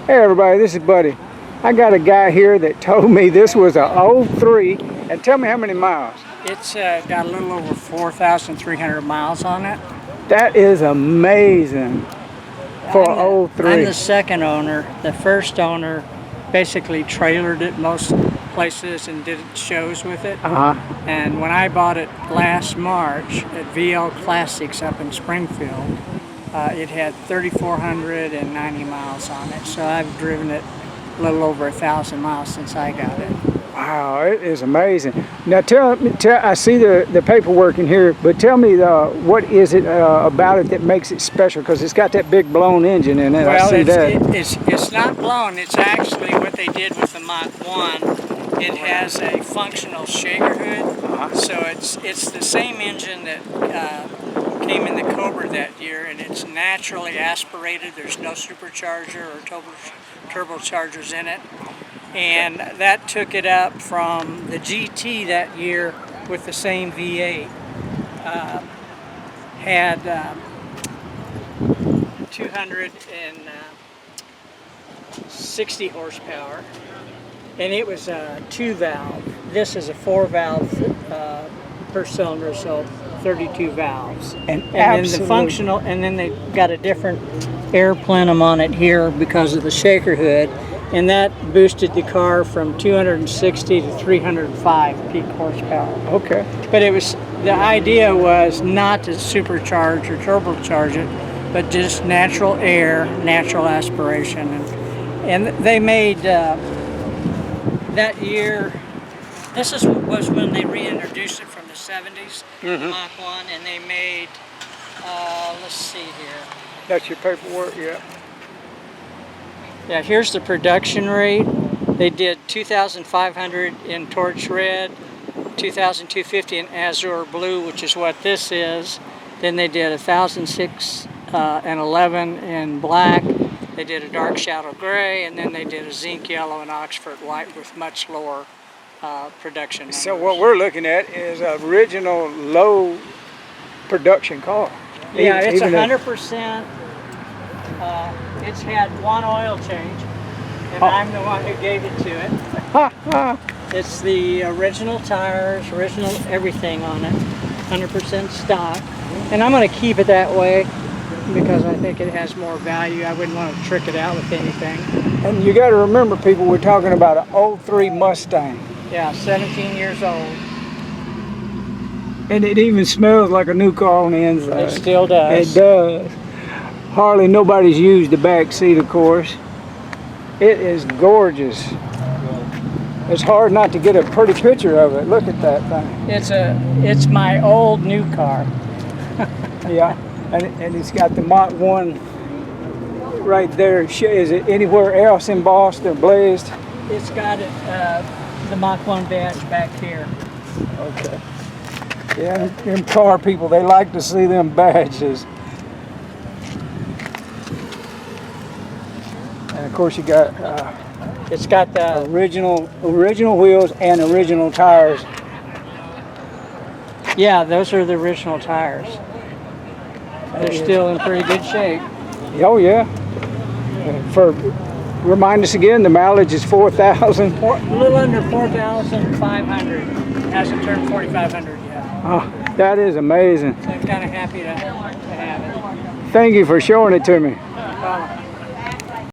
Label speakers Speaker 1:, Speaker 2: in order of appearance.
Speaker 1: Hey everybody, this is Buddy. I got a guy here that told me this was a 03, and tell me how many miles.
Speaker 2: It's got a little over 4,300 miles on it.
Speaker 1: That is amazing for a 03.
Speaker 2: I'm the second owner. The first owner basically trailered it most places and did shows with it. And when I bought it last March at VL Classics up in Springfield, it had 3,490 miles on it. So I've driven it a little over 1,000 miles since I got it.
Speaker 1: Wow, it is amazing. Now tell I see the paperwork in here, but tell me what is it about it that makes it special? Because it's got that big blown engine in it.
Speaker 2: Well,
Speaker 1: I see that.
Speaker 2: It's not blown. It's actually what they did with the Mach 1. It has a functional shaker hood, so it's the same engine that came in the Cobra that year, and it's naturally aspirated. There's no supercharger or turbochargers in it. And that took it up from the GT that year with the same V8. Had 260 horsepower, and it was a 2-valve. This is a 4-valve per cylinder, so 32 valves. And then the functional, and then they got a different air plenum on it here because of the shaker hood. And that boosted the car from 260 to 305 peak horsepower.
Speaker 1: Okay.
Speaker 2: But the idea was not to supercharge or turbocharge it, but just natural air, natural aspiration. And they made that year, was when they reintroduced it from the 70s, Mach 1, and they made, let's see here.
Speaker 1: That's your paperwork, yeah.
Speaker 2: Yeah, here's the production rate. They did 2,500 in torch red, 2,250 in Azure blue, which is what this is. Then they did 1,006 and 11 in black. They did a dark shadow gray, and then they did a zinc yellow and Oxford white with much lower production numbers.
Speaker 1: So what we're looking at is an original low production car.
Speaker 2: Yeah, it's 100%. It's had one oil change, and I'm the one who gave it to it. It's the original tires, original everything on it, 100% stock. And I'm going to keep it that way because I think it has more value. I wouldn't want to trick it out with anything.
Speaker 1: And you got to remember, people, we're talking about an 03 Mustang.
Speaker 2: Yeah, 17 years old.
Speaker 1: And it even smells like a new car on the inside.
Speaker 2: It still does.
Speaker 1: It does. Hardly nobody's used the back seat, of course. It is gorgeous. It's hard not to get a pretty picture of it. Look at that thing.
Speaker 2: It's my old new car.
Speaker 1: Yeah, and it's got the Mach 1 right there. Is it anywhere else embossed or blazed?
Speaker 2: It's got the Mach 1 badge back here.
Speaker 1: Okay. Yeah, them car people, they like to see them badges. And of course you got
Speaker 2: it's got the
Speaker 1: original wheels and original tires.
Speaker 2: Yeah, those are the original tires. They're still in pretty good shape.
Speaker 1: Oh yeah. Remind us again, the mileage is 4,000.
Speaker 2: A little under 4,500. Hasn't turned 4,500 yet.
Speaker 1: Oh, that is amazing.
Speaker 2: So I'm kind of happy to have it.
Speaker 1: Thank you for showing it to me.